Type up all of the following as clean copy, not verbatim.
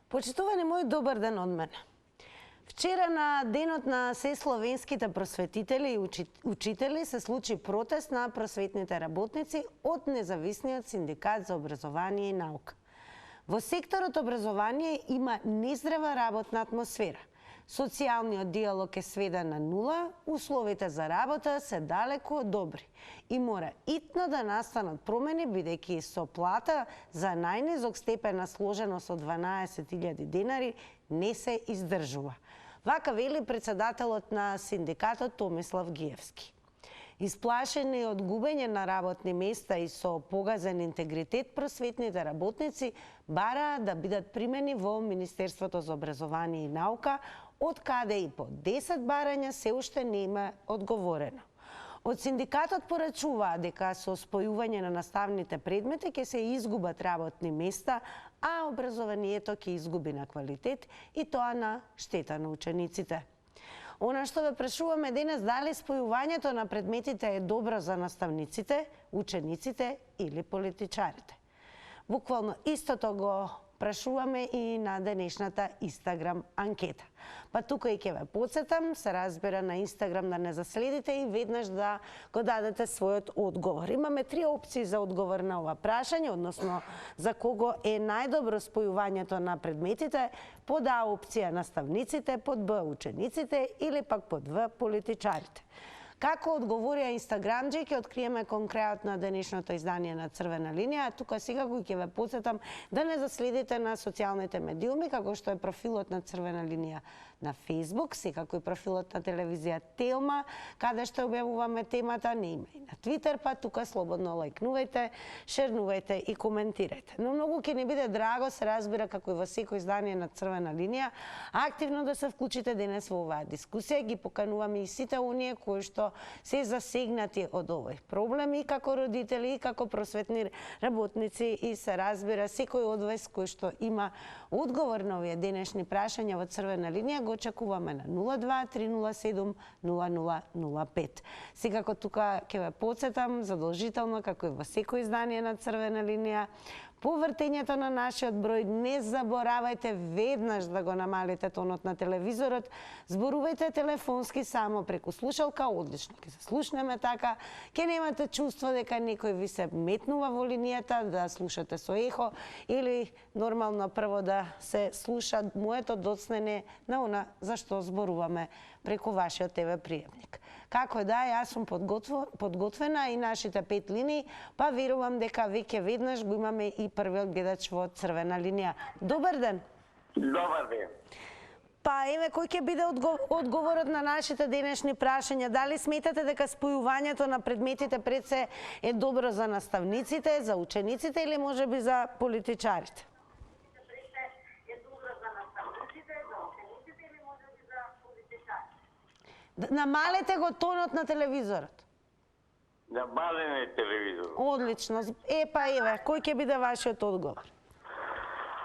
Почитувани мој, добар ден од мене. Вчера на денот на се словенските просветители и учители се случи протест на просветните работници од Независниот синдикат за образование и наука. Во секторот образование има нездрава работна атмосфера. Социјалниот диалог е сведен на нула, условите за работа се далеку од добри и мора итно да настанат промени, бидејќи со плата за најнизок степен на сложеност од 12.000 денари не се издржува. Вака вели председателот на синдикатот Томислав Гиевски. Исплашени од губење на работни места и со погазен интегритет, просветните работници бараат да бидат примени во Министерството за образование и наука, од каде и по 10 барања се уште не има одговорено. Од синдикатот порачуваат дека со спојување на наставните предмети ќе се изгубат работни места, а образованието ќе изгуби на квалитет и тоа на штета на учениците. Она што ве прашуваме денес, дали спојувањето на предметите е добро за наставниците, учениците или политичарите? Буквално истото го прашуваме и на денешната Инстаграм анкета. Па тука и ќе ве подсетам, се разбира на Инстаграм да не заследите и веднаш да го дадете својот одговор. Имаме 3 опции за одговор на ова прашање, односно за кого е најдобро спојувањето на предметите. Под А опција наставниците, под Б учениците или пак под В политичарите. Како одговорија инстаграмџи, ќе откриеме кон крајот на денешното издание на Црвена линија. Тука секако ќе ве подсетам да не заследите на социјалните медиуми, како што е профилот на Црвена линија на Facebook, секако и профилот на телевизија Телма, каде што објавуваме темата, не има и на Твитер, па тука слободно лајкнувајте, шернувајте и коментирајте. Но многу ќе ни биде драго, се разбира, како и во секој издание на Црвена линија, активно да се вклучите денес во оваа дискусија. Ги покануваме и сите оние кои што се засегнати од овој проблем, и како родители, и како просветни работници, и се разбира секој од вас кој што има одговор на овие денешни прашања во Црвена линија, го очекуваме на 02-307-0005. Секако тука ќе ве подсетам задолжително, како и во секој издание на Црвена линија, по вртењето на нашиот број не заборавајте веднаш да го намалите тонот на телевизорот, зборувајте телефонски само преку слушалка, одлично ќе се слушнеме така, ќе немате чувство дека некој ви се метнува во линијата, да слушате со ехо или нормално прво да се слуша моето доцнење на она за што зборуваме преку вашиот ТВ приемник. Како да, јас сум подготвена и нашите 5 линии, па верувам дека веќе веднаш го имаме и првиот гледач во Црвена линија. Добар ден. Добар ден. Па еве кој ќе биде одговорот на нашите денешни прашања? Дали сметате дека спојувањето на предметите пред се е добро за наставниците, за учениците или можеби за политичарите? Намалете го тонот на телевизорот. Намален е телевизорот. Одлично. Па еве, кој ќе биде вашиот одговор?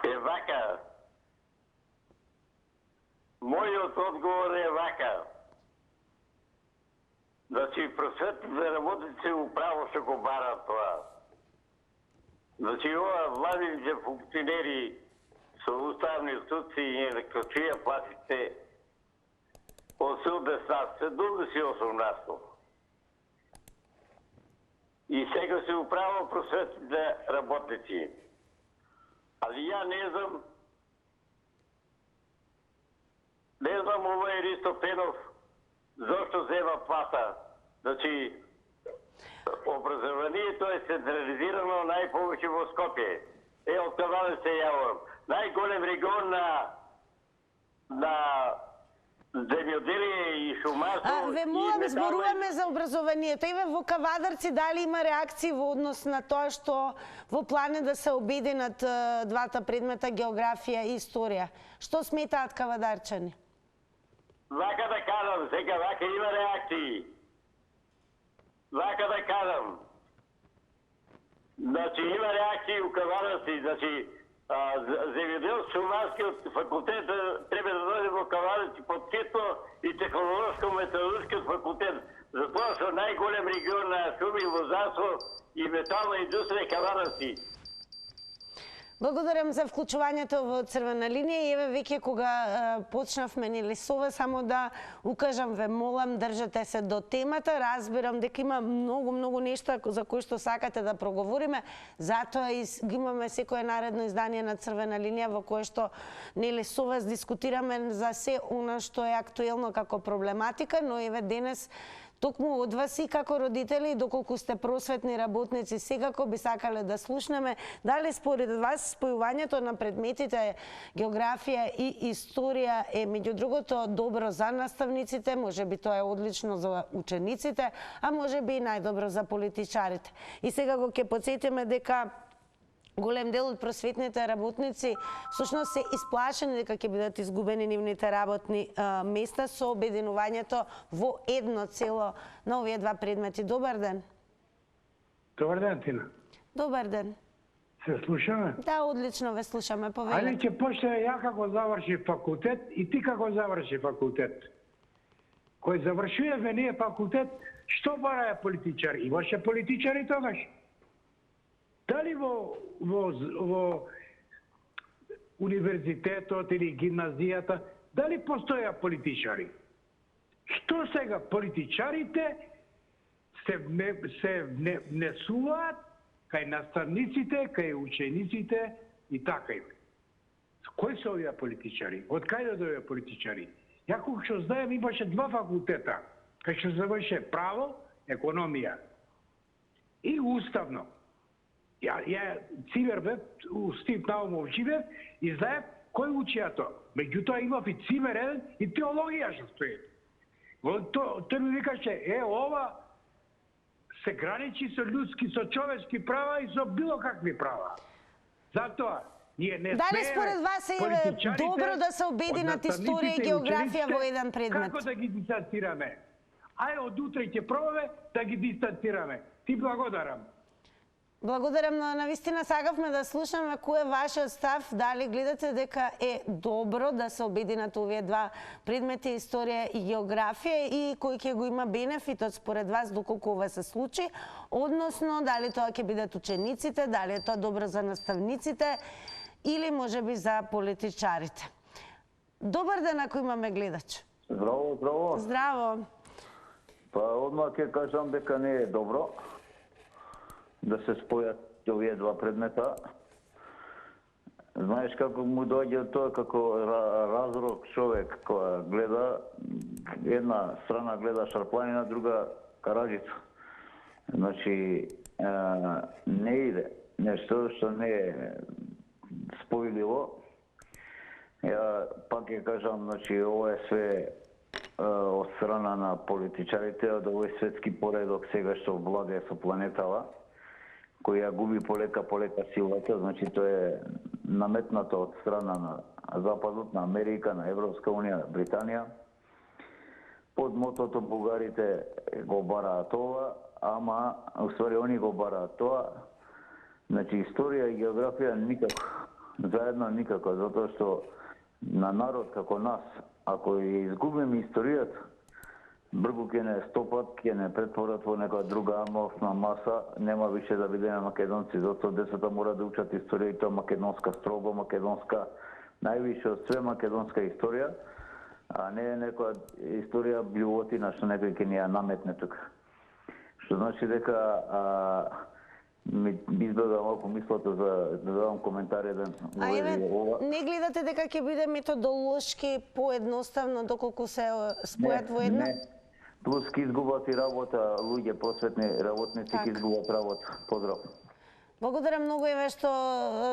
Вака. Мојот одговор е вака. Значи, просветните работници управо што го барат тоа. Значи, ова владините функционери со уставни суци и некоја платите од 18 до 18. И сега се управо просветните работници. Али ја не знам овој Ристо Пенов зашто зема плата. Значи, образованието е централизирано најповеќе во Скопје. Од каде се јавам. Најголем регион на земјоделие и шумарство. Ве молам, зборуваме за образованието. Еве во Кавадарци дали има реакции во однос на тоа што во план е да се обединат двата предмета географија и историја? Што сметаат кавадарчани? Вака да кажам, сега вака има реакции. Вака да кажам. Значи има реакции у Кавадарци, значи земјоделско-шумарскиот факултет треба да дојде во Кавадарци под сето и технолошко-металуршкиот факултет. Затоа што најголем регион на шуми, лозарство и метална индустрија Кавадарци. Благодарам за вклучувањето во Црвена линија и еве веќе кога почнавме нели со вас, само да укажам, ве молам, држете се до темата. Разбирам дека има многу нешта за кои што сакате да проговориме, затоа и ги имаме секое наредно издание на Црвена линија во кое што нели со вас дискутираме за се она што е актуелно како проблематика, но еве денес токму од вас и како родители, доколку сте просветни работници, секако би сакале да слушнеме дали според вас спојувањето на предметите географија и историја е меѓу другото добро за наставниците, можеби тоа е одлично за учениците, а можеби и најдобро за политичарите. И секако ќе потсетиме дека голем дел од просветните работници всушност се исплашени дека ќе бидат изгубени нивните работни места со обединувањето во едно цело на овие два предмети. Добар ден. Добар ден, Тина. Добар ден. Се слушаме? Да, одлично ве слушаме. Ајде Повелете. ќе почне ја како заврши факултет и ти како заврши факултет. Кој завршуваме ние факултет, што бараја политичар? Имаше политичари тогаш? Дали во универзитетот или гимназијата, дали постоја политичари? Што сега политичарите се внесуваат кај наставниците, кај учениците и така им. Кои се овие политичари? Од каде дојде политичари? Ја колку што знаем имаше два факултета, кај што заврше право, економија и уставно. Ја цивер бев, у Стив Наумов живеев и знаев кој учија тоа. Меѓутоа имав и цивер еден и теологија што стои. Тој ми викаше, ова се граничи со людски, со човечки права и со било какви права. Затоа, ние не смееме Дали според вас е добро да се обединат историја и географија во еден предмет? Како да ги дистанцираме? Ајде од утре ќе пробаме да ги дистанцираме. Ти благодарам. Благодарам, но навистина сакавме да слушаме кој е вашиот став, дали гледате дека е добро да се обединат овие два предмети историја и географија и кој ќе го има бенефитот според вас доколку ова се случи, односно дали тоа ќе бидат учениците, дали е тоа добро за наставниците или можеби за политичарите. Добар ден ако имаме гледач. Здраво, здраво. Здраво. Па одмah ќе кажам дека не е добро да се спојат овие два предмета. Знаеш како му доаѓа тоа како разрок човек која гледа, една страна гледа шарпланина, друга караджица. Значи, не иде. Нешто што не е спојливо. Ја пак ќе кажам, значи, ова е све од страна на политичарите, од овој светски поредок сега што владее со планетава, кој ја губи полека силата, значи тоа е наметнато од страна на Западот, на Америка, на Европска Унија, Британија. Под мотото бугарите го бараат ова, ама уствари они го бараат тоа. Значи историја и географија никако, заедно никако, затоа што на народ како нас, ако ја изгубиме историјата, бргу ќе не стопат, ќе не претворат во некоја друга аморфна маса, нема више да бидеме македонци, затоа децата мора да учат историја и тоа македонска, строго македонска, највише од све македонска историја, а не е некоја историја блювотина што некој ќе ни ја наметне тука. Што значи дека ми избега малку мислата за да дадам коментар еден. А еве, не гледате дека ќе биде методолошки поедноставно доколку се спојат во едно? Не. Плюс ќе изгубат и работа, луѓе, просветни работници ќе изгубат работа. Поздрав. Благодарам многу еве што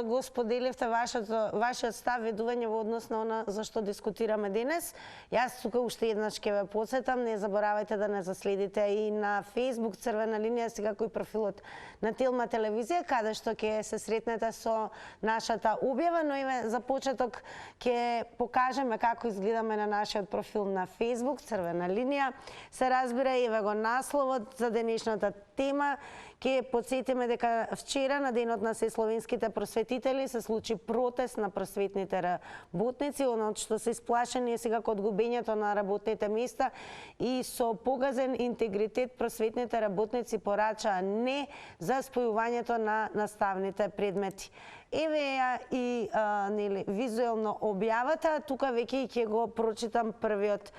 го споделивте вашиот став, ведување во однос на она за што дискутираме денес. Јас тука уште еднаш ќе ве потсетам, не заборавајте да не заследите и на Facebook Црвена линија, секако и профилот на Телма телевизија, каде што ќе се сретнете со нашата објава, но еве за почеток ќе покажеме како изгледаме на нашиот профил на Facebook Црвена линија. Се разбира еве го насловот за денешната тема. Ќе потсетиме дека вчера на денот на сесловенските просветители се случи протест на просветните работници, оно што се исплашени е секако од губењето на работните места и со погазен интегритет просветните работници порачаа не за спојувањето на наставните предмети. Еве ја и нели визуелно објавата. Тука веќе ќе го прочитам првиот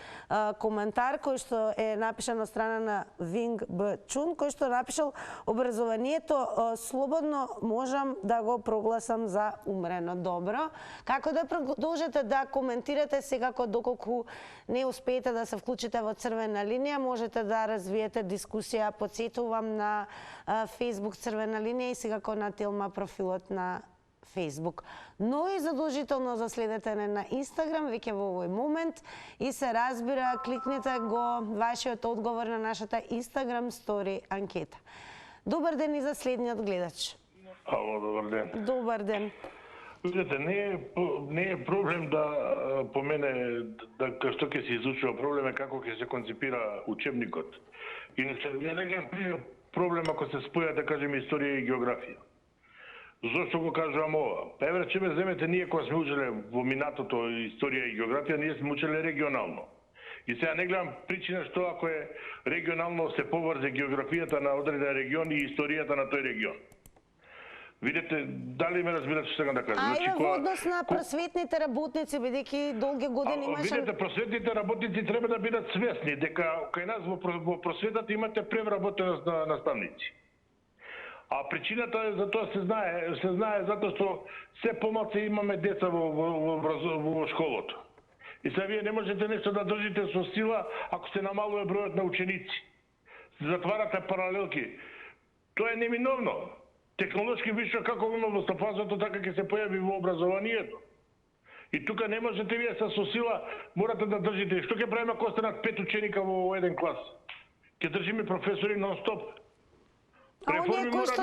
коментар кој што е напишан од страна на Винг Б Чун, кој што напишал: образованието слободно можам да го прогласам за умрено добро. Како да продолжите да коментирате, секако доколку не успеете да се вклучите во Црвена линија, можете да развиете дискусија. Потсетувам на Facebook Црвена линија и секако на Телма профилот на Facebook. Но и задолжително заследете на Instagram веќе во овој момент и се разбира, кликнете го вашиот одговор на нашата Instagram стори анкета. Добар ден и за следниот гледач. Ало, добар ден. Добар ден. Видете, не е проблем да по мене што ќе се изучува, проблем е како ќе се концепира учебникот. Иначе не гледам проблем ако се спојат, да кажеме, историја и географија. Зошто го кажувам ова? Па еве че ме земете, ние кога сме учеле во минатото историја и географија, ние сме учеле регионално. И сега не гледам причина што ако е регионално се поврзе географијата на одреден регион и историјата на тој регион. Видете, дали ме разбирате што сакам да кажам? Ајде во однос на просветните работници, бидејќи долги години имаше... Видете, просветните работници треба да бидат свесни дека кај нас во просветата имате превработеност на наставници. А причината за тоа се знае затоа што се помалку имаме деца во школото. И сега вие не можете нешто да држите со сила ако се намалува бројот на ученици. Затварате паралелки. Тоа е неминовно. Технолошки вишо како има во стопанството, така ќе се појави во образованието. И тука не можете вие со сила, морате да држите. Што ќе правиме ако останат 5 ученика во еден клас? Ќе држиме професори нон-стоп. А оние кои што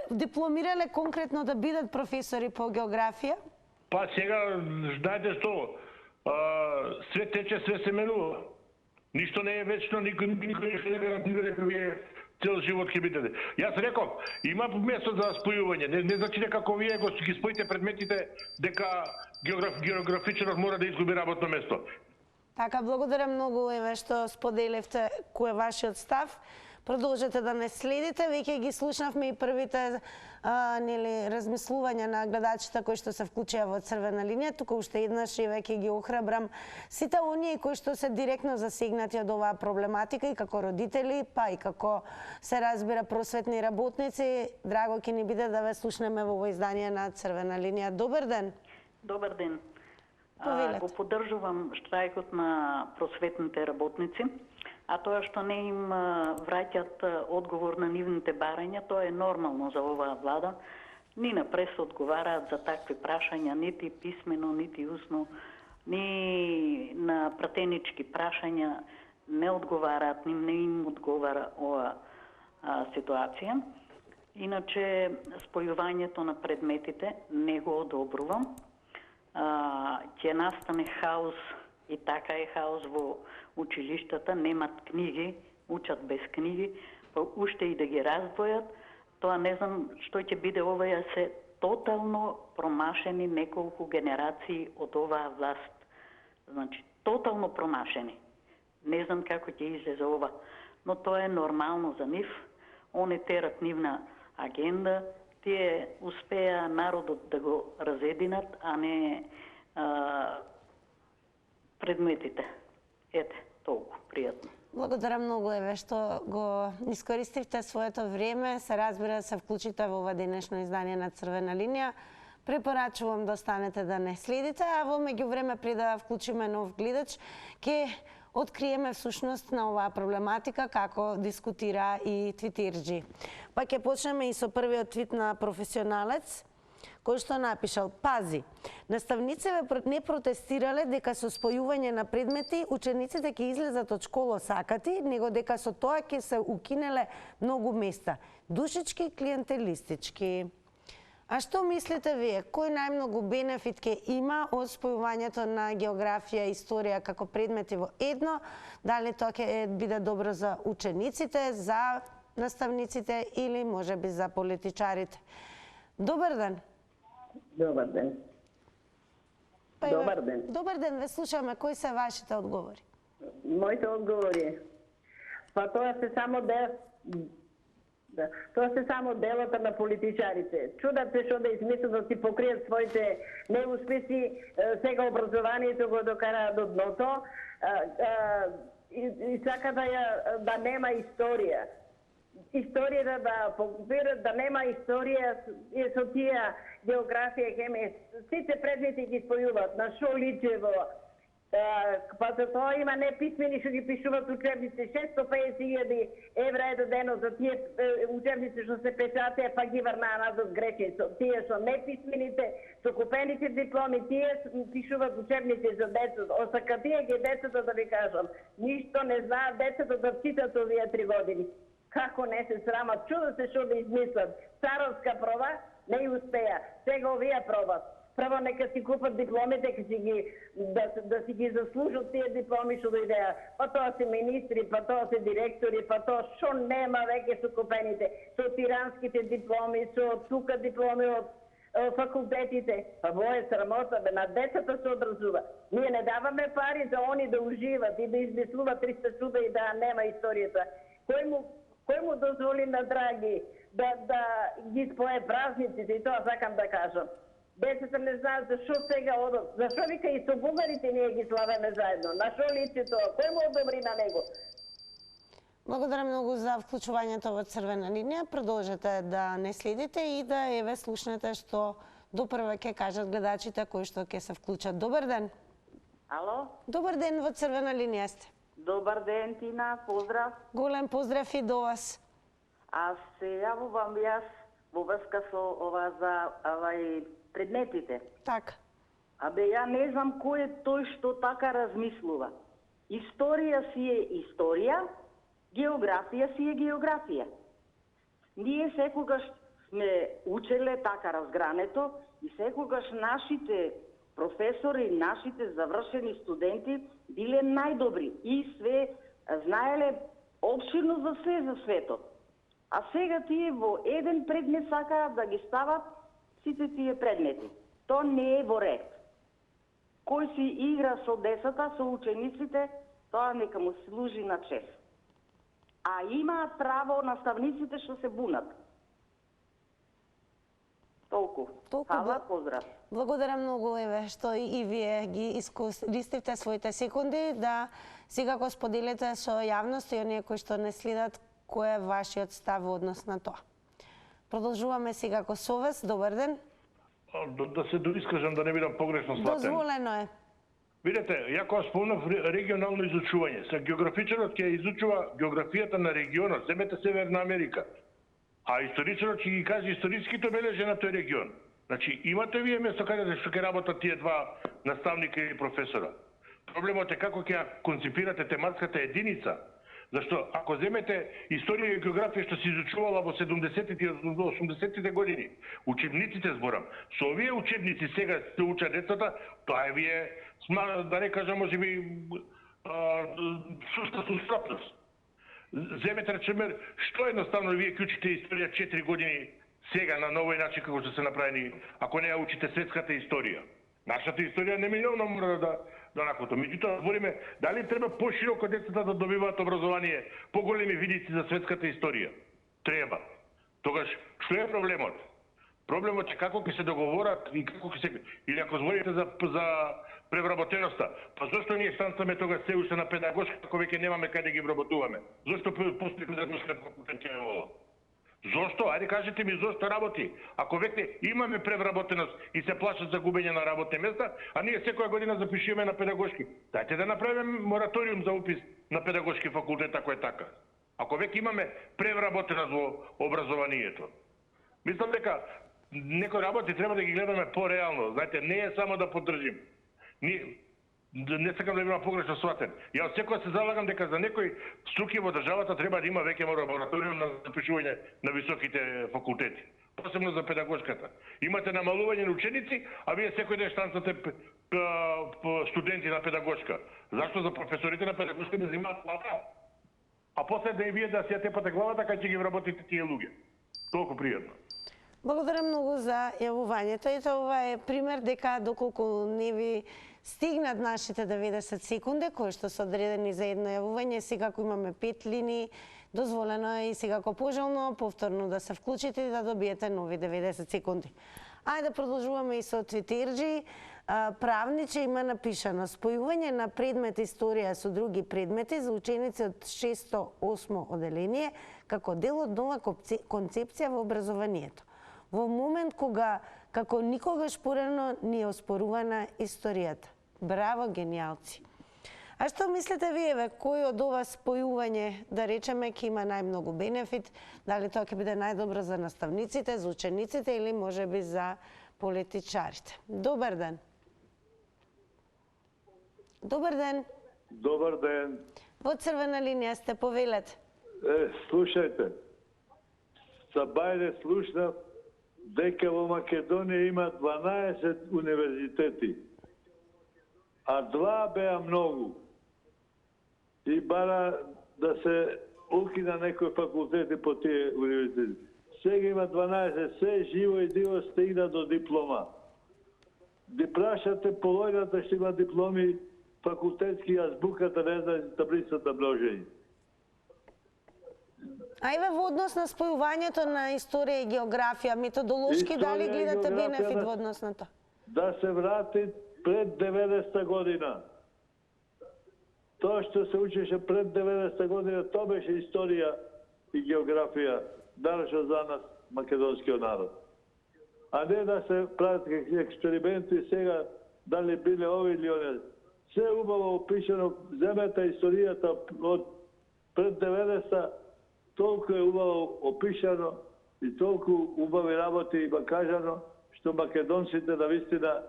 дипломирале конкретно да бидат професори по географија? Па сега, знаете што, све тече, све се менува. Ништо не е вечно, никој не гарантира дека вие цел живот ќе бидете. Јас реков, има место за спојување. Не значи дека ако вие ги споите предметите, дека географичарот мора да изгуби работно место. Така, благодарам многу, еве, што споделивте кој е вашиот став. Продолжете да не следите, веќе ги слушнавме и првите размислувања на гледачите кои што се вклучија во Црвена линија. Тука уште еднаш и веќе ги охрабрам сите оние кои што се директно засегнати од оваа проблематика и како родители, па и како се разбира просветни работници. Драго ќе ни биде да ве слушнеме во ово издание на Црвена линија. Добар ден. Добар ден. Повелете. Го поддржувам штрајкот на просветните работници. А тоа што не им враќат одговор на нивните барања, тоа е нормално за оваа влада. Ни на прес одговараат за такви прашања, нити писмено, нити усно, ни на пратенички прашања не одговараат, не им одговара оваа ситуација. Иначе, спојувањето на предметите не го одобрувам. Ќе настане хаос, и така е хаос во училиштата, немат книги, учат без книги, па уште и да ги раздвојат, тоа не знам што ќе биде. Оваа се тотално промашени неколку генерации од оваа власт. Значи, тотално промашени. Не знам како ќе излезе ова, но тоа е нормално за нив. Они терат нивна агенда, тие успеа народот да го разединат, а не предметите. Ете, толку, пријатно. Благодарам многу, еве, што го искористивте своето време. Се разбира да се вклучите во ова денешно издание на Црвена линија. Препорачувам да останете да не следите, а во меѓувреме пред да вклучиме нов гледач, ќе откриеме всушност на оваа проблематика како дискутира и твитерџи. Па ќе почнеме и со првиот твит на професионалец, кој што напишал: пази, наставниците не протестирале дека со спојување на предмети учениците ќе излезат од школа сакати, него дека со тоа ќе се укинеле многу места. Душички, клиентелистички. А што мислите вие? Кој најмногу бенефит ќе има од спојувањето на географија и историја како предмети во едно? Дали тоа ќе биде добро за учениците, за наставниците или можеби за политичарите? Добар ден. Добар ден. Добар ден. Добар ден, ве слушаме. Кои се вашите одговори? Моите одговори. Па тоа се само Да. Тоа се само делата на политичарите. Чудат се што да измислат да си покријат своите неуспеси, сега образованието го докара до дното и сака да нема историја. Историјата да покупират, да нема историја и со тие географија, хемија, сите предмети ги спојуваат. На шо личево, па за тоа има неписмени што ги пишуваат учебници, 650.000 евра е дадено за тие учебници што се печатеа, па ги врнаа назад грешни. Тие што неписмените, со купените дипломи, тие пишуваат учебници за децата. Осакатија ги децата, да ви кажам, ништо не знаат децата да читат овие 3 години. Како не се срамат, чудо се што да измислат. Царовска проба не успеа, сега овие пробат. Прво нека си купат дипломите, да си ги заслужат тие дипломи што дојдеа. Па тоа се министри, па тоа се директори, па тоа што нема веќе со купените, со тиранските дипломи, со тука дипломи од факултетите. Па во е срамота, на децата се образува. Ние не даваме пари за они да уживат и да измислуват 300 чуда и да нема историјата. Кој му дозволи на драги да ги спое празниците, и тоа сакам да кажам. Децата не знаат зашо сега одат. Зашо вика и со бугарите ние ги славаме заедно? На шо личи тоа? Кој му одобри на него? Благодарам многу за вклучувањето во Црвена линија. Продолжете да не следите и да еве слушнете што допрва ќе кажат гледачите кои што ќе се вклучат. Добар ден. Ало? Добар ден, во Црвена линија сте. Добар ден, Тина, поздрав. Голем поздрав и до вас. Аз се јавувам јас во врска со ова за предметите. Така. Абе, ја не знам кој е тој што така размислува. Историја си е историја, географија си е географија. Ние секогаш сме учеле така разгрането и секогаш нашите професори, нашите завршени студенти биле најдобри и све знаеле опширно за све за светот. А сега тие во еден предмет сакаат да ги стават сите тие предмети. То не е во ред. Кој си игра со децата, со учениците, тоа нека му служи на чест. А имаат право наставниците што се бунат. Толку. Хала, поздрав. Благодарам многу, еве, што и вие ги искористивте своите секунди да сега го споделите со јавност и оние кои што не следат кој е вашиот став во однос на тоа. Продолжуваме сега ко Совес. Добар ден. Да се доискажам, да не бидам погрешно сватен. Дозволено е. Видете, ја кога спомнав регионално изучување, се географичарот ќе изучува географијата на регионот, земете Северна Америка. А историчарот ќе ги каже историските обележи на тој регион. Значи, имате вие место каде што ќе работат тие два наставника или професора. Проблемот е како ќе ја конципирате тематската единица. Зашто ако земете историја и географија што се изучувала во 70-тите и 80-тите години, учебниците зборам, со овие учебници сега се учат децата, тоа е вие, да не кажам, можеби суста суспратност. Земете, речеме, што едноставно вие ќе учите историја 4 години сега на новој начин како што се направени, ако не ја учите светската историја. Нашата историја неминуелно мора да накото. Меѓутоа, збориме, дали треба пошироко децата да добиваат образование, поголеми видици за светската историја? Треба. Тогаш, што е проблемот? Проблемот е како ќе се договорат и како ќе се... Или ако зборите за превработеноста, па зошто ние станцаме тогаш се уште на педагошка, ако веќе немаме каде да ги вработуваме? Зошто постои педагошка факултет во ово? Зошто? Ајде кажете ми зошто работи. Ако веќе имаме превработеност и се плашат за губење на работни места, а ние секоја година запишуваме на педагошки. Дајте да направиме мораториум за упис на педагошки факултет ако е така. Ако веќе имаме превработеност во образованието. Мислам дека некои работи треба да ги гледаме по-реално. Знаете, не е само да поддржим. Не сакам да бидам погрешно сватен. Ја од секоја се залагам дека за некои струки во државата треба да има веќе мораториум на запишување на високите факултети. Посебно за педагошката. Имате намалување на ученици, а вие секој ден штанцате студенти на педагошка. Зашто за професорите на педагошка не земаат плата? А после да и вие да си ја тепате главата кај ќе ги вработите тие луѓе. Толку пријатно. Благодарам многу за јавувањето. Ето ова е пример дека доколку не ви стигнат нашите 90 секунди, кои што се одредени за едно јавување, сега ако имаме 5 линии, Дозволено е и секако пожелно повторно да се вклучите и да добиете нови 90 секунди. Ајде да продолжуваме и со Твитерџи. Правниче има напишано: спојување на предмет историја со други предмети за ученици од 608 оделение како дел од нова концепција во образованието. Во момент кога како никогаш порано ни е оспорувана историјата. Браво, гениалци! А што мислите вие, кој од ова спојување, да речеме, ќе има најмногу бенефит? Дали тоа ќе биде најдобро за наставниците, за учениците или можеби за политичарите? Добар ден! Добар ден! Добар ден! Во црвена линија сте, повелете. Слушајте, са бајле слушнав дека во Македонија има 12 универзитети, а 2 беа многу. И бара да се укина некои факултети по тие универзитети. Сега има 12, се живо и диво стигна до диплома. Ди прашате полојната што има дипломи факултетски, азбуката не знае таблицата множење. Ајде во однос на спојувањето на историја и географија, методолошки дали гледате бенефит во однос на тоа? Да се врати пред 90-та година. Тоа што се учеше пред 90-та година, тоа беше историја и географија, најнаше за нас, македонскиот народ. А не да се прават експерименти сега, дали биле ови или оне. Се убаво опишено, земете историјата од пред 90-та, толку е убаво опишано и толку убави работи има кажано, што македонците навистина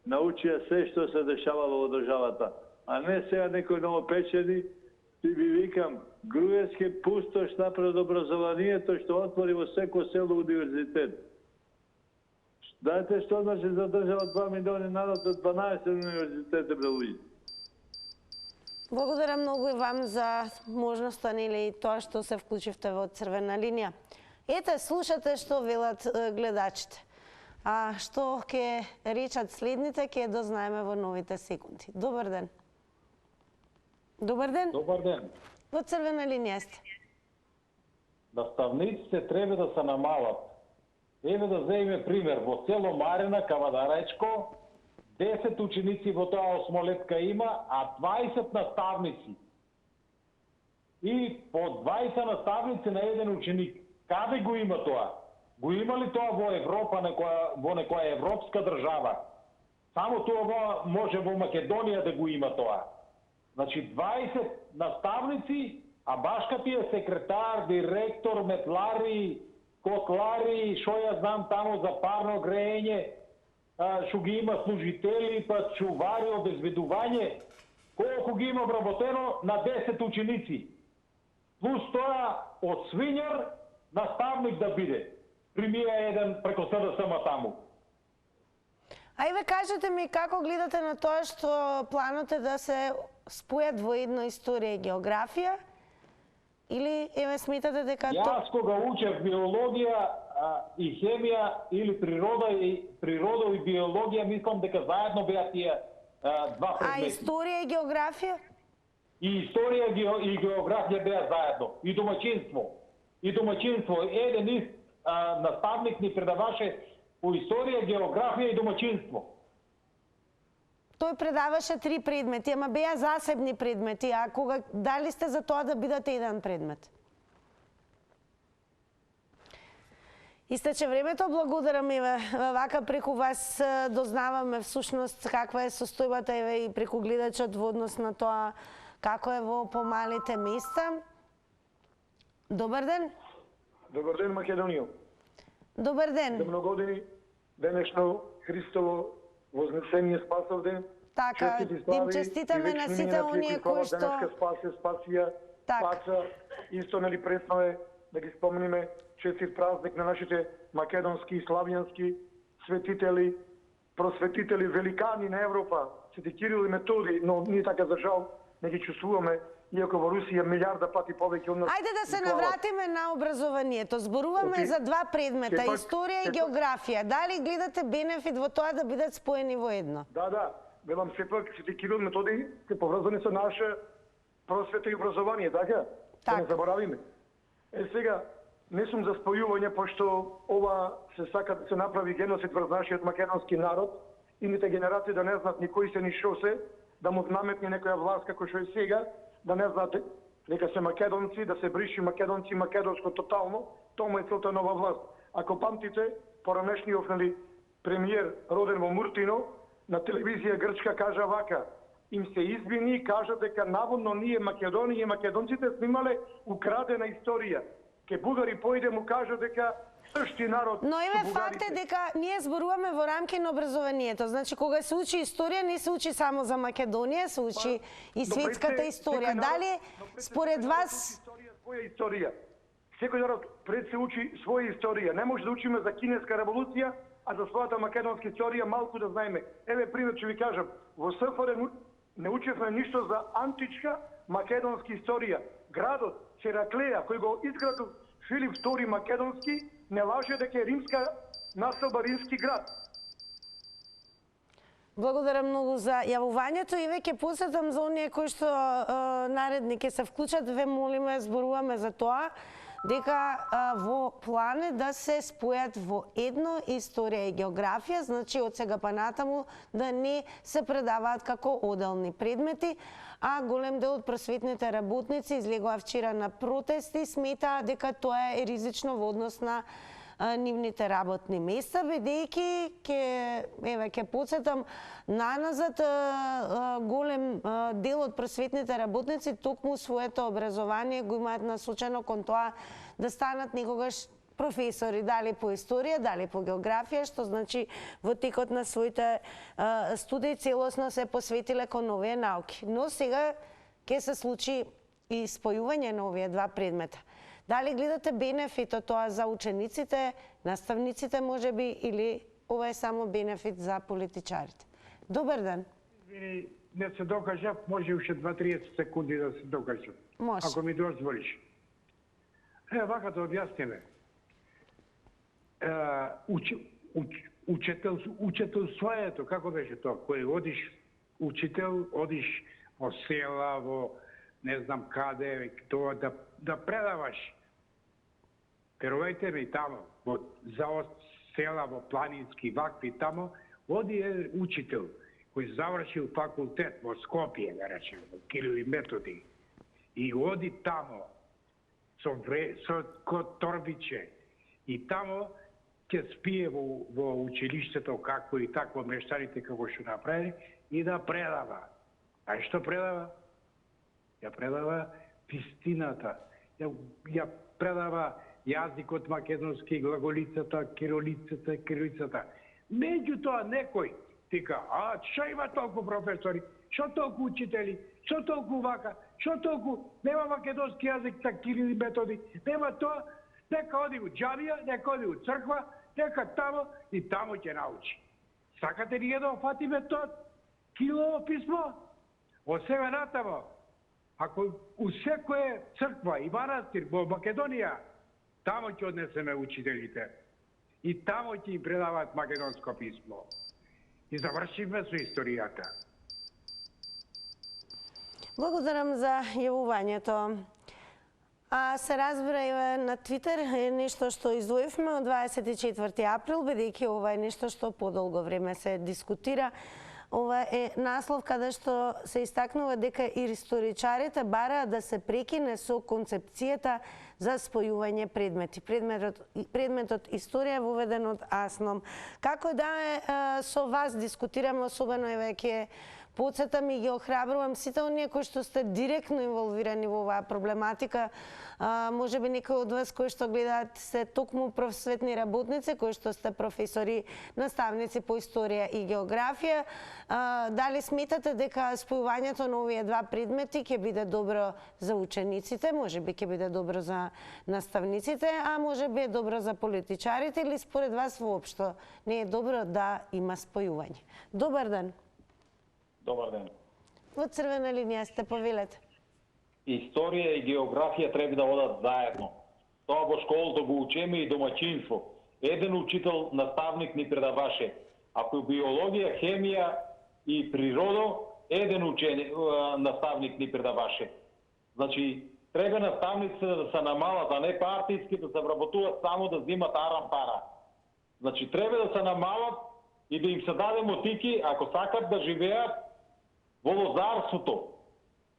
научија се што се дешавало во државата. А не сега некој новопечени, ти ви викам, Груевски пустош напред образованието што отвори во секо село универзитет. Знаете што значи за држава 2 милиони народ од 12 универзитети бралуи? Благодарам многу и вам за можноста, нели, и тоа што се вклучивте во црвена линија. Ете, слушате што велат гледачите. А што ќе речат следните, ќе дознаеме во новите секунди. Добар ден. Добар ден. Добар ден. Во црвена линија сте. Наставниците треба да се намалат. Еве да земеме пример, во село Марина, Кавадаречко, 10 ученици во тоа осмолетка има, а 20 наставници. И по 20 наставници на еден ученик. Каде го има тоа? Го има ли тоа во Европа, во некоја европска држава? Само тоа може во Македонија да го има тоа. Значи 20 наставници, а башка ти е секретар, директор, метлари, котлари, шо ја знам таму за парно греење, што ги има служители, па чувари, обезбедување, колку ги има вработено на 10 ученици. Плюс тоа од свињар наставник да биде. Примија еден преко СДСМ таму. Ајде кажете ми како гледате на тоа што планот е да се спојат во едно историја и географија? Или еве сметате дека Јас кога учев биологија и хемија или природа и биологија, мислам дека заедно беа тие два предмети. А историја и географија? И историја и географија беа заедно. И домаќинство. Еден наставник ни предаваше по историја, географија и домаќинство. Тој предаваше 3 предмети, ама беа засебни предмети, а кога дали сте за тоа да бидат еден предмет? Истече времето, благодарам еве вака преку вас дознаваме всушност каква е состојбата еве и преку гледачот во однос на тоа како е во помалите места. Добар ден. Добар ден, Македонија. Добар ден. За многу години денешно Христово вознесение спасов ден. Така, им честитаме на сите оние кои што денешка спасија, паца, исто нели пресно е да ги спомниме честит празник на нашите македонски и славјански светители, просветители, великани на Европа, Свети Кирил и Методи, но ние така за жал не ги чувствуваме, иако во Русија милиарда пати повеќе од нас. Ајде да се навратиме на образованието. Зборуваме за 2 предмета, историја и географија. Дали гледате бенефит во тоа да бидат споени во едно? Да. Велам сепак Свети Кирил и Методи се поврзани со наше просвета и образование, така? Да не заборавиме. Сега, не сум за спојување, пошто ова се сака да се направи геноцид врз нашиот македонски народ и ните генерации да не знаат ни кои се ни шо се, да му наметне некоја власт како што е сега, да не знаат дека се македонци, да се бриши македонци, македонско тотално, тоа е целта нова власт. Ако памтите, поранешниот премиер роден во Муртино, на телевизија грчка кажа вака: им се извини и кажа дека наводно ние Македонија и македонците снимале украдена историја. Ке бугари појде му кажа дека същи народ. Но име факт е дека ние зборуваме во рамки на образованието. Значи кога се учи историја, не се учи само за Македонија, се учи и светската историја. Дали според вас своја историја? Секој народ пред се учи своја историја. Не може да учиме за кинеска револуција, а за својата македонска историја малку да знаеме. Еве пример ќе ви кажам. Во СФР не учевме ништо за античка македонска историја. Градот Хераклеја, кој го изградил Филип II Македонски, не лаже дека е римска населба, римски град. Благодарам многу за јавувањето и веќе посетам за оние кои што наредни ќе се вклучат, ве молиме, зборуваме за тоа дека во план е да се спојат во едно историја и географија, значи од сега па натаму да не се предаваат како оделни предмети, а голем дел од просветните работници излегоа вчера на протести, сметаа дека тоа е ризично во однос на нивните работни места, бидејќи ќе подсетам наназад голем дел од просветните работници токму своето образование го имаат насочено кон тоа да станат некогаш професори, дали по историја, дали по географија, што значи во текот на своите студии целосно се посветиле кон овие науки. Но сега ќе се случи и спојување на овие два предмета. Дали гледате бенефит од тоа за учениците, наставниците можеби, или ова е само бенефит за политичарите? Добар ден. Не се докажав, може уште 2-30 секунди да се докажам. Може. Ако ми дозволиш. Вака да објасниме. Учителството, како беше тоа? Кој одиш учител, одиш во села, во не знам каде, тоа да предаваш. Верувајте ми, тамо, за села, во планински, вакви тамо, оди учител кој завршил факултет во Скопје, да речем, во Кирил и Методи, и оди тамо со торбиче, и тамо ќе спие во училиштето како и такво мештарите како што направи и да предава. А што предава? Ја предава вистината. Ја предава јазикот македонски, глаголицата, кирилицата. Меѓутоа некој тика, што има толку професори, што толку учители, што толку вака, што толку нема македонски јазик за Кирил и Методи, нема тоа, нека оди у џамија, нека оди у црква, нека тамо и тамо ќе научи. Сакате ли да офатиме тоа Кирилово писмо? Од сега натамо, ако у секоја црква и манастир во Македонија, тамо ќе однесеме учителите и тамо ќе им предаваат македонско писмо. И завршиме со историјата. Благодарам за јавувањето. Се разбира и на Твитер е нешто што издвоивме од 24 април, бидејќи ова е нешто што подолго време се дискутира. Ова е наслов каде што се истакнува дека и историчарите бараат да се прекине со концепцијата за спојување предмети. Предметот историја е воведен од АСНОМ. Како да е, со вас дискутираме, особено и веќе подсетам и ги охрабрувам сите оние кои што сте директно инволвирани во оваа проблематика. Можеби некои од вас кои што гледаат се токму просветни работници, кои што сте професори, наставници по историја и географија. Дали сметате дека спојувањето на овие два предмети ќе биде добро за учениците, можеби ќе биде добро за наставниците, а можеби е добро за политичарите, или според вас воопшто не е добро да има спојување? Добар ден. Добар ден. Во црвена линија сте, повелете. Историја и географија треба да одат заедно. Тоа во школата го учиме и домаќинство. Еден учител, наставник ни предаваше. Ако биологија, хемија и природо, еден наставник ни предаваше. Значи, Треба наставниците да се намалат, а не партийски да се вработуват само да взимат арам-пара. Значи треба да се намалат и да им се даде мотики, ако сакат да живеят во лозарството,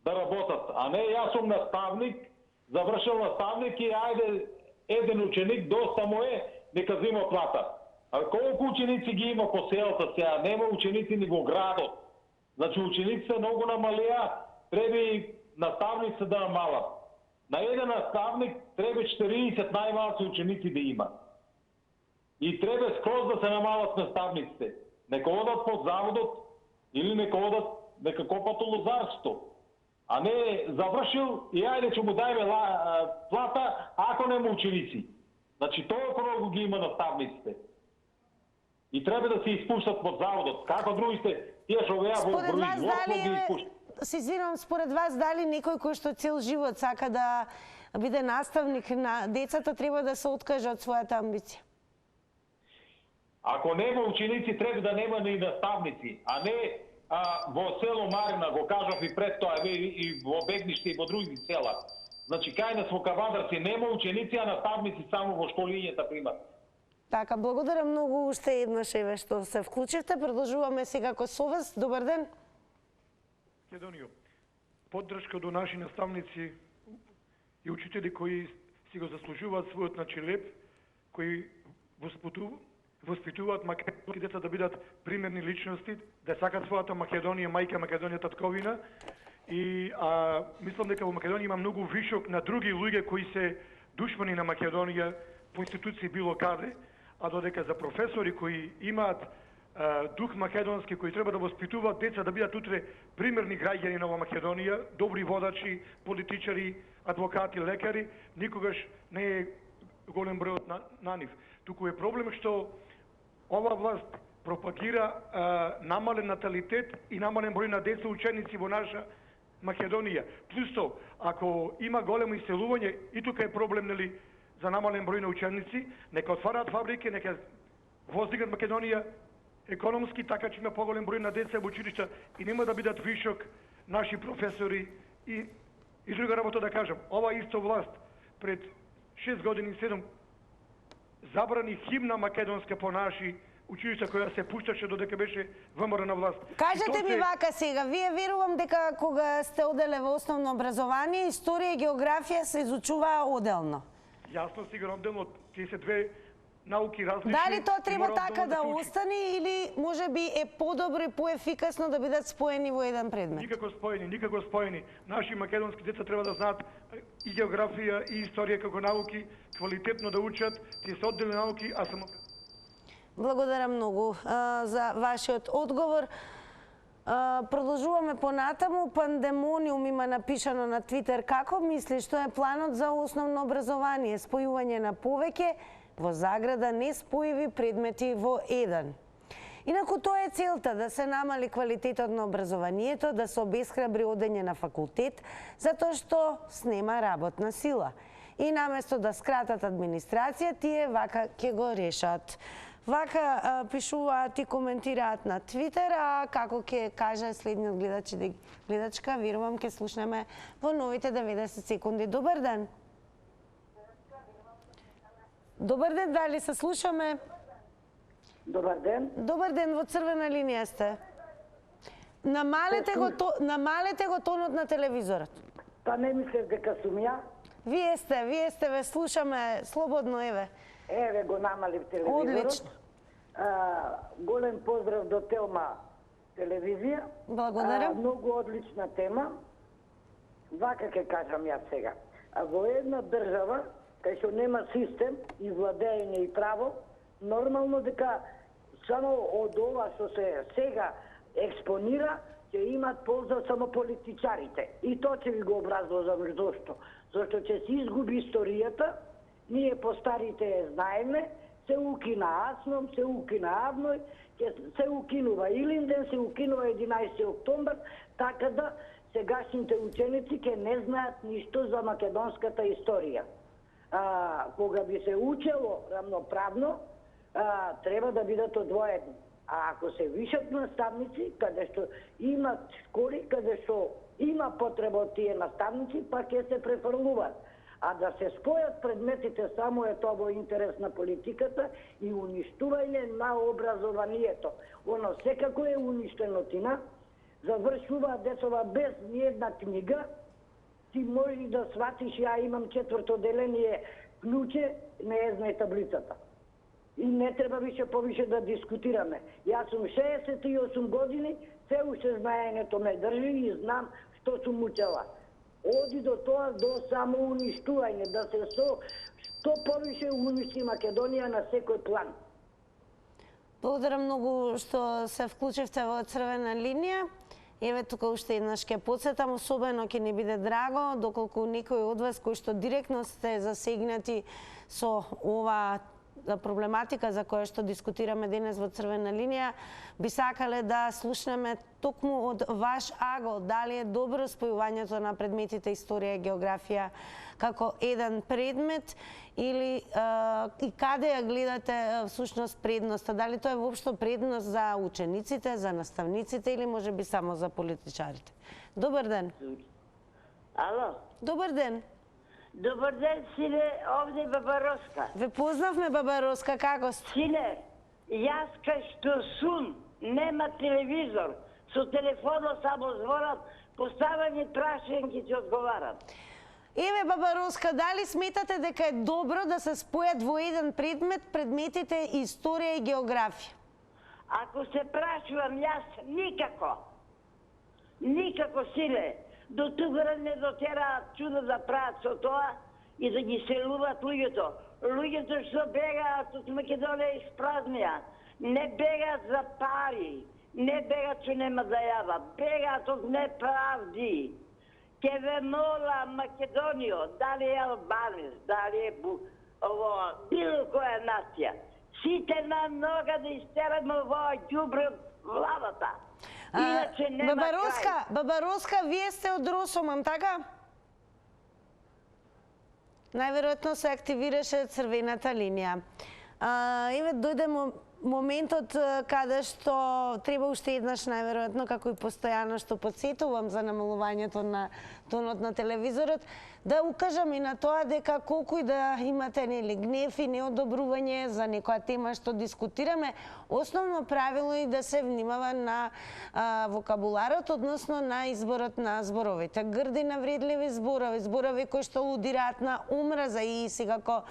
да работат. А не јас сум наставник, завршил наставник и ајде еден ученик, доста му е, нека взима плата. А колку ученици ги има по селата сега? Нема ученици ни во градот. Значи учениците многу намалија, треба и наставниците да намалат. На еден наставник треба 40 најмалци ученици да има. И треба скроз да се намалат наставниците. Нека одат под заводот или нека одат, нека копат лозарство. А не завршил и ајде ќе му дајме плата, ако нема ученици. Значи толку многу ги има наставниците. И треба да се испуштат под заводот. Како другите, тие што веа во производство ги испуштат. Се извинувам, според вас дали некој кој што цел живот сака да биде наставник на децата треба да се откаже од својата амбиција? Ако нема ученици, треба да нема и наставници, а не во село Марина, го кажав и пред тоа, и во Бегниште и во други села. Значи, кај нас во Кавадарци нема ученици, а наставници само во школињата примат. Така, благодарам многу уште еднаш еве што се вклучивте. Продолжуваме секако со вас. Добар ден. Македонијо, поддршка до наши наставници и учители кои си го заслужуваат својот начелеп, кои воспитуваат македонски деца да бидат примерни личности, да сакат својата Македонија, мајка Македонија, татковина. И мислам дека во Македонија има многу вишок на други луѓе кои се душмани на Македонија по институции било каде, а додека за професори кои имаат дух македонски, кои треба да воспитуваат деца да бидат утре примерни граѓани на Македонија, добри водачи, политичари, адвокати, лекари, никогаш не е голем бројот на нив. Туку е проблем што ова власт пропагира намален наталитет и намален број на деца ученици во наша Македонија. Плюс ако има големо иселување, и тука е проблем, нели, за намален број на ученици, нека отвараат фабрики, нека воздигнат Македонија економски, така че има поголем број на деца во училишта и нема да бидат вишок наши професори и друга работа да кажам. Ова исто власт пред 6 години и 7 забрани химна македонска по наши училишта која се пушташе додека беше ВМРО на власт. Кажете ми вака сега, вие верувам дека кога сте оделе во основно образование, историја и географија се изучуваа оделно. Јасно, сигурно оделно, тие се две науки различни. Дали тоа треба така да остане или можеби е подобро и поефикасно да бидат споени во еден предмет? Никако споени. Наши македонски деца треба да знаат и географија и историја како науки, квалитетно да учат, тие се одделни науки, а само... Благодарам многу за вашиот одговор. Продолжуваме понатаму. Пандемониум има напишано на Твитер. Како мисли што е планот за основно образование? Спојување на повеќе во заграда неспојиви предмети во еден. Инаку тоа е целта, да се намали квалитетот на образованието, да се обесхрабри одење на факултет, затоа што снема работна сила. И наместо да скратат администрација, тие вака ќе го решат. Вака пишуваат и коментираат на Твитер, а како ќе каже следниот гледач и гледачка, верувам ќе слушнеме во новите 90 секунди. Добар ден. Добар ден, дали се слушаме? Добар ден. Добар ден, во црвена линија сте. Намалете го тонот на телевизорот. Па не мислев дека сум ја. Вие сте, ве слушаме слободно, еве. Еве го намалив телевизорот. Одлично. Голем поздрав до Телма телевизија. Благодарам. Многу одлична тема. Вака ќе кажам јас сега. Во една држава, кај што нема систем и владење и право, нормално дека само од ова што се сега експонира, ќе имат полза само политичарите. И тоа ќе ви го образложам зошто. Зошто ќе се изгуби историјата, ние постарите знаеме, се укина Асном, се укина Авној, се укинува Илинден, се укинува 11 октомбар, така да сегашните ученици ќе не знаат ништо за македонската историја. Кога би се учело рамноправно, треба да бидат одвоени. А ако се вишат наставници, каде што имат школи, каде што има потреба од тие наставници, па ќе се префрлуваат. А да се спојат предметите само е тоа во интерес на политиката и уништување на образованието. Оно секако е уништено тина, завршуваат децова без ниедна книга, ти можеш да сватиш, ја имам 4-то деление клуче, не е знае таблицата. И не треба више повише да дискутираме. Јас сум 68 години, се уште знаењето ме држи и знам што сум учела. Оди до тоа, до само уништување, да се што повише уништи Македонија на секој план. Благодарам многу што се вклучивте во Црвена линија. Еве тука уште еднаш ќе потсетам, особено ќе ни биде драго доколку некој од вас кои што директно сте засегнати со ова проблематика за која што дискутираме денес во Црвена линија, би сакале да слушнеме токму од ваш агол дали е добро спојувањето на предметите историја и географија како еден предмет или и каде ја гледате всушност предноста, дали тоа е воопшто предност за учениците, за наставниците или можеби само за политичарите. Добар ден. Ало. Добар ден. Добар ден, сине, овде Баба Роска. Ве познавме, Баба Роска, како сте? Сине, јас кај што сум, нема телевизор, со телефонот само зворам, поставање прашенки ќе одговарам. Еве, Баба Роска, дали сметате дека е добро да се спојат во еден предмет предметите историја и географија? Ако се прашувам јас, никако. Никако, сине. До тугора не дотераат чудо да прават со тоа и да ги селуваат луѓето. Луѓето што бегаат од Македонија испразнија, не бегаат за пари, не бегаат што нема да јава, бегаат од неправди. Ке ве мола Македонијо, дали е албанец, дали е било која нација, сите на нога да истераме овој ѓубре владата. Иначе нема крај. Баба Роска, вие сте од Росоман, така? Најверојатно се активираше Црвената линија. Еве дојде моментот каде што треба уште еднаш најверојатно, како и постојано што подсетувам за намалувањето на тонот на телевизорот, да укажам и на тоа дека колку и да имате нели гнев и неодобрување за некоја тема што дискутираме, основно правило е да се внимава на вокабуларот, односно на изборот на зборовите. Грди навредливи зборови, зборови кои што лудираат на омраза и секако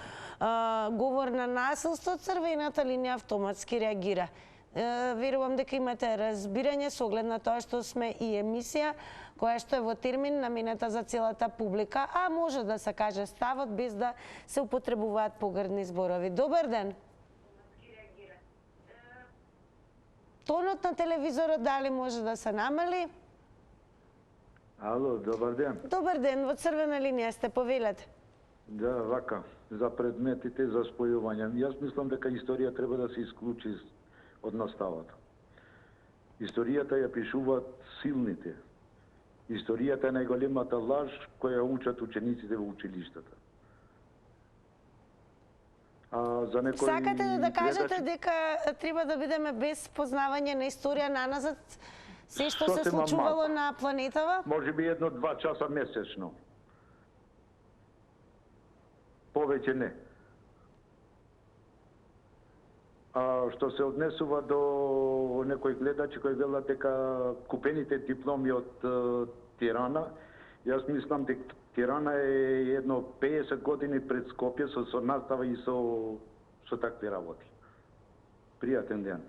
говор на насилство, Црвената линија автоматски реагира. Верувам дека имате разбирање со оглед на тоа што сме и емисија која што е во термин наменета за целата публика, а може да се каже ставот без да се употребуваат погрдни зборови. Добар ден. Тонот на телевизорот дали може да се намали? Ало, добар ден. Добар ден, во Црвена линија сте, повелете. Да, вака, за предметите за спојување. Јас мислам дека историја треба да се исклучи од наставата. Историјата ја пишуваат силните. Историјата е најголемата лаж која учат учениците во училиштата. За некој Сакате да кажете дека треба да бидеме без познавање на историја наназад се што се случувало на планетава? Може би 1-2 часа месечно. Повеќе не. Што се однесува до некои гледачи кои велат дека купените дипломи од Тирана, јас мислам дека Тирана е едно 50 години пред Скопје со настава и со такви работи. Пријатен ден.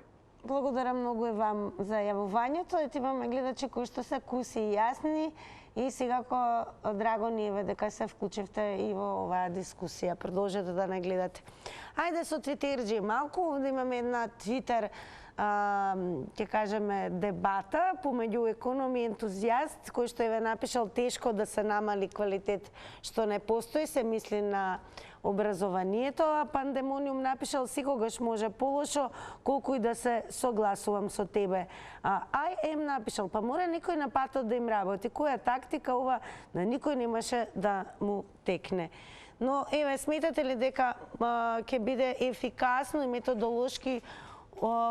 Благодарам многу и вам за јавувањето. Ете имаме гледачи кои што се куси и јасни и секако драго ни е дека се вклучивте и во оваа дискусија. Продолжете да не гледате. Ајде со твитерџи малку, овде имаме една твитер ќе кажеме дебата помеѓу економи и ентузијаст кој што е напишал тешко да се намали квалитет што не постои, се мисли на образованието, а Пандемониум напишал секогаш може полошо, колку и да се согласувам со тебе. IM напишал, па мора некој на патот да им работи. Која тактика ова да никој немаше да му текне. Но еве, сметате ли дека ќе биде ефикасно и методолошки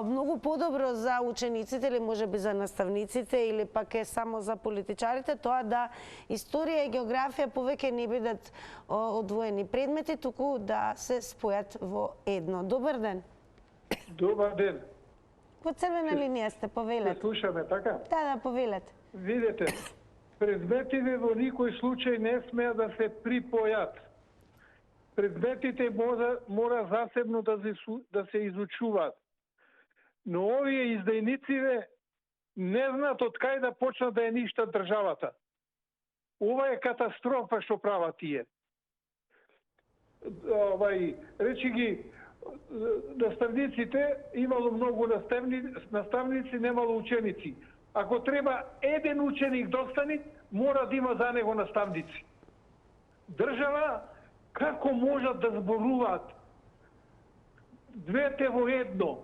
многу подобро за учениците или можеби за наставниците или пак е само за политичарите тоа да историја и географија повеќе не бидат одвоени предмети, туку да се спојат во едно. Добар ден. Добар ден. Во црвена линија сте, повелете. Слушаме, така? Да, повелете. Видете, предметите во никој случај не смеа да се припојат. Предметите мора засебно да се изучуваат. Но овие издајнициве не знаат од кај да почнат да ја ништат државата. Ова е катастрофа што прават тие. Речи ги, наставниците, имало многу наставници, немало ученици. Ако треба еден ученик достани, мора да има за него наставници. Држава, како можат да зборуваат двете во едно,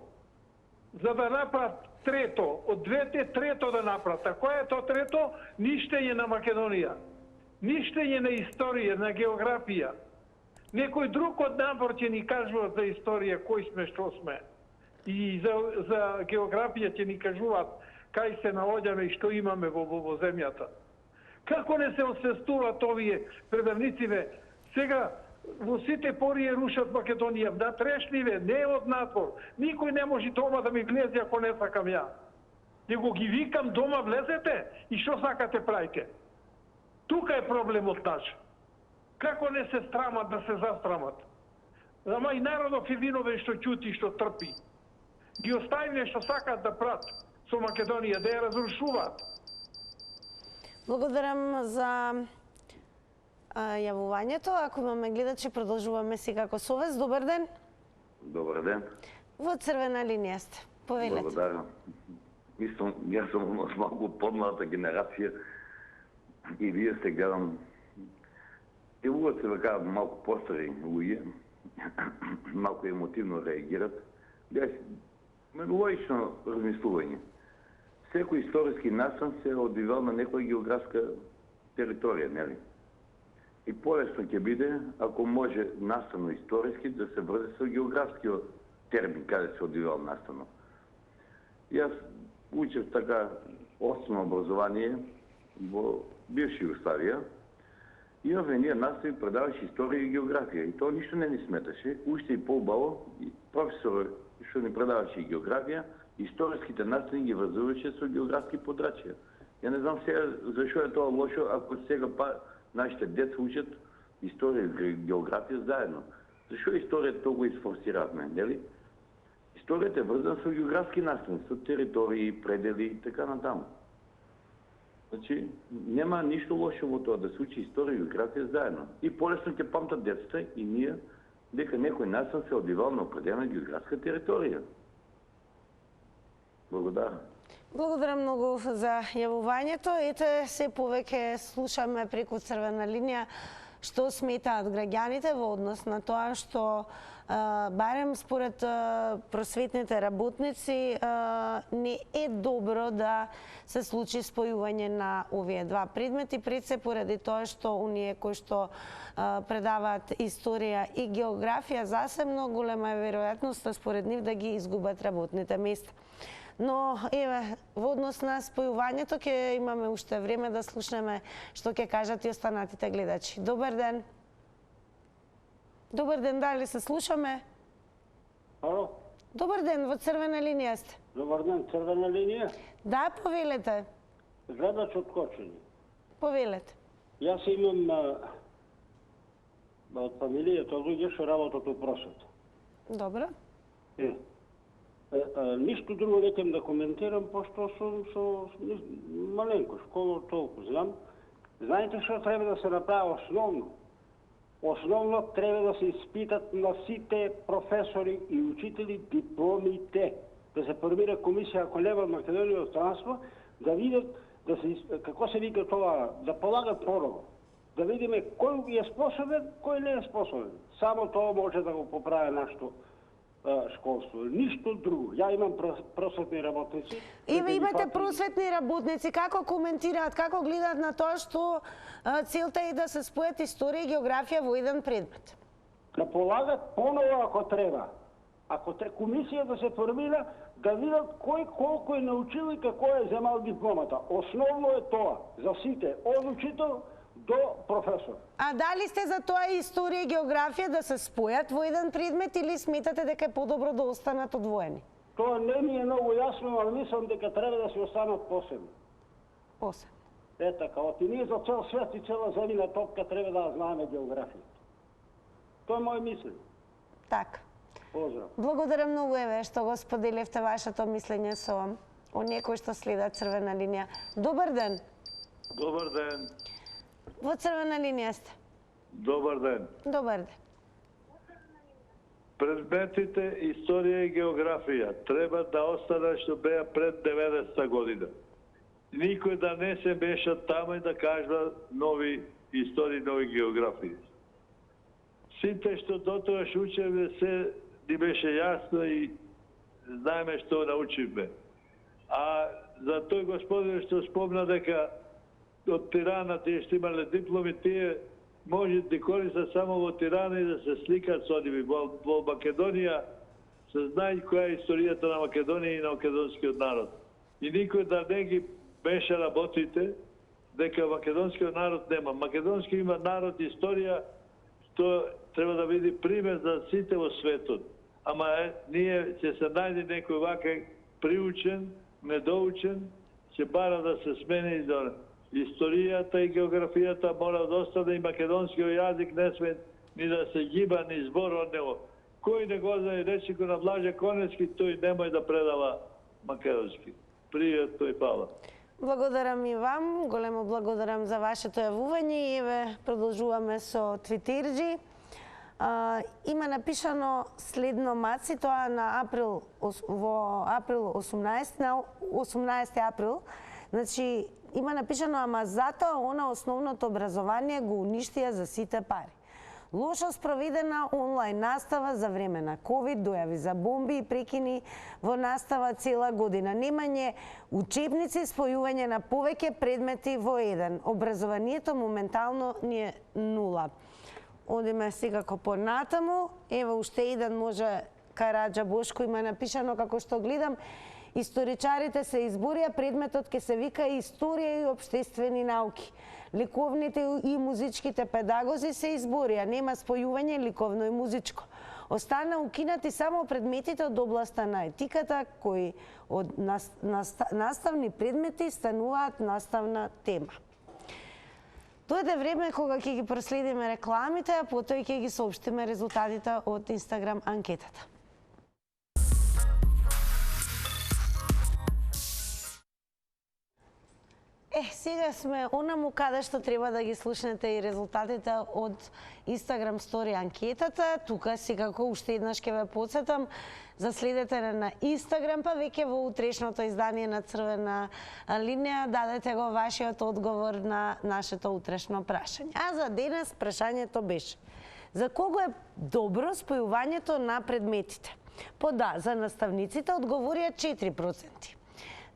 за да направат трето, од двете трето да направат. А кој е то трето? Ништење на Македонија. Ништење на историја, на географија. Некој друг од набор ќе ни кажува за историја кој сме, што сме. И за географија ќе ни кажуваат кај се наоѓаме и што имаме во земјата. Како не се освестуваат овие предавнициве? Сега во сите пори ја рушат Македонија, да трешливе, не од надвор. Никој не може дома да ми влезе ако не сакам ја. Него ги викам дома влезете и што сакате правите. Тука е проблемот наш. Како не се страмат да се застрамат. Ама и народов е виновен што ќути, што трпи. Ги оставиле што сакат да прат со Македонија, да ја разрушуваат. Благодарам за јавувањето. Ако имаме гледачи, продолжуваме секако совест. Добар ден. Добар ден. Во црвена линија сте. Повелете. Благодарам. Мислам, јас сум од малку подмлада генерација и вие сте гледам. Делуват се вака малку постари луѓе, малку емотивно реагират. Логично размислување. Секој историски настан се одвивал на некоја географска територија, нели? И полесно ќе биде ако може настано историски да се врзе со географскиот термин каде се одвивал настано. Јас учев така основно образование во бивша Југославија. Имавме ние настави предаваше историја и географија и тоа ништо не ни сметаше. Уште и по-убаво професор што ни предаваше и географија, историските настави ги врзуваше со географски подрачја. Ја не знам сега зашо е тоа лошо ако сега нашите деца учат историја и географија заедно. Зашо историјата толку изфорсиравме, нели? Историјата е врзана со географски настави, со територии, предели и така натаму. Значи, нема ништо лошо во тоа да се учи историја и географија заедно. И полесно ќе памтат децата и ние дека некој настан се одвивал на определена географска територија. Благодарам. Благодарам многу за јавувањето. Ете, се повеќе слушаме преку црвена линија што сметаат граѓаните во однос на тоа што барем според просветните работници не е добро да се случи спојување на овие два предмети, пред се поради тоа што оние кои што предаваат историја и географија засебно голема е веројатноста според нив да ги изгубат работните места. Но, еве, во однос на спојувањето ќе имаме уште време да слушнеме што ќе кажат и останатите гледачи. Добар ден. Добар ден, дали се слушаме? Ало? Добар ден, во црвена линија сте. Добар ден, црвена линија? Да, повелете. Гледач од Кочани. Повелете. Јас имам од фамилијата луѓе што работат во просвета. Добро. Ништо друго не кем да коментирам, пошто сум со маленко школа толку знам. Знаете што треба да се направи основно? Основно треба да се испитат на сите професори и учители дипломите. Да се формира комисија, ако не во Македонија странство, да видат како се вика тоа, да полагат порово. Да видиме кој е способен, кој не е способен. Само тоа може да го поправи нашето школство. Ништо друго. Ја имам просветни работници. Еве имате просветни работници. Како коментираат, како гледаат на тоа што целта е да се спојат историја и географија во еден предмет? Да полагат поново ако треба. Ако комисијата се формира, да видат кој колку е научил и како е земал дипломата. Основно е тоа за сите, од учител до професор. А дали сте за тоа историја и географија да се спојат во еден предмет или сметате дека е подобро да останат одвоени? Тоа не ми е многу јасно, но мислам дека треба да се останат посебно. Посебно. Е така, оти ние за цел свет и цела земјина топка треба да знаеме географија. Тоа е мој мислење. Така. Поздрав. Благодарам многу, Еве, што го споделивте вашето мислење со оние кои што следат Црвена линија. Добар ден. Добар ден. Во Црвена линија сте. Добар ден. Добар ден. Предметите историја и географија треба да останат што беа пред 90-та година. Никој да не се меша таму и да кажа нови истории, нови географии. Сите што дотогаш учевме се ни беше јасно и знаеме што научивме. А за тој господин што спомна дека од Тирана тие што имале дипломи, тие може да користат само во Тирана и да се сликат со ними. Во Македонија се знае која е историјата на Македонија и на македонскиот народ. И никој да не ги меша работите дека македонскиот народ нема. Македонски има народ и историја, што треба да биде пример за сите во светот. Ама ние ќе се најде некој вака приучен, недоучен, ќе бара да се смени за историјата и географијата, мора да остане и македонскиот јазик не сме ни да се гиба, ни збор од него. Кој не го знае речико на Блаже Конечки, тој немој да предава македонски. Пријатно и фала. Благодарам и вам, големо благодарам за вашето јавување и еве продолжуваме со Твитерџи. Има напишано следно маци, тоа на април, во април 18, на 18 април, значи има напишано, ама затоа она основното образование го уништија за сите пари. Лошо спроведена онлайн настава за време на ковид, дојави за бомби и прекини во настава цела година. Немање учебници, спојување на повеќе предмети во еден. Образованието моментално ни е нула. Одиме секако понатаму. Ево уште еден може Караджа Бошко има напишано, како што гледам, историчарите се изборија, предметот ке се вика историја и општествени науки. Ликовните и музичките педагози се изборија, нема спојување ликовно и музичко. Остана укинати само предметите од областа на етиката, кои од наставни предмети стануваат наставна тема. Дојде време кога ќе ги проследиме рекламите, а потоа ќе ги соопштиме резултатите од Инстаграм анкетата. Сега сме онаму каде што треба да ги слушнете и резултатите од Инстаграм стори анкетата. Тука секако уште еднаш ќе ве потсетам за следете на Инстаграм, па веќе во утрешното издание на Црвена линија дадете го вашиот одговор на нашето утрешно прашање. А за денес прашањето беше: за кого е добро спојувањето на предметите? По да, за наставниците одговорија 4%.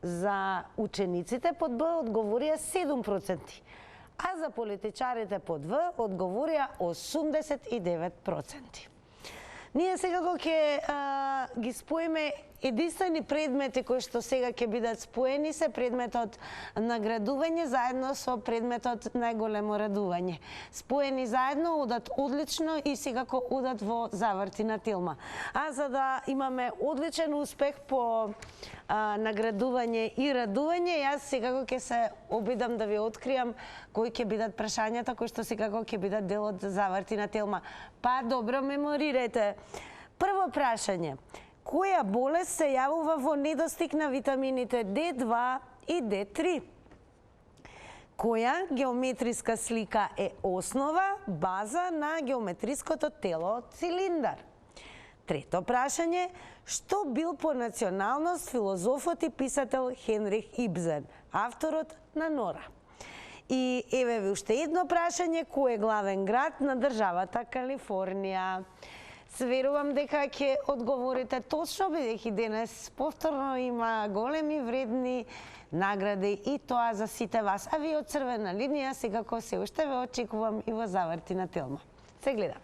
За учениците под Б одговорија 7%, а за политичарите под В одговорија 89%. Ние секако ќе ги споиме единствени предмети кои што сега ќе бидат споени се предметот наградување заедно со предметот најголемо радување. Споени заедно одат одлично и секако одат во заврти на Тилма. А за да имаме одличен успех по наградување и радување, јас секако ќе се обидам да ви откриам кои ќе бидат прашањата кои што секако ќе бидат дел од заврти на Тилма. Па добро меморирајте. Прво прашање: која болест се јавува во недостиг на витамините D2 и D3? Која геометриска слика е основа, база на геометриското тело цилиндар? Трето прашање: што бил по националност филозофот и писател Хенрих Ибсен, авторот на Нора? И еве ви уште едно прашање: кој е главен град на државата Калифорнија? Се верувам дека ќе одговорите точно, бидејќи денес повторно има големи вредни награди и тоа за сите вас. А ви од Црвена линија секако се уште ве очекувам и во заврти на Тилма. Се гледаме.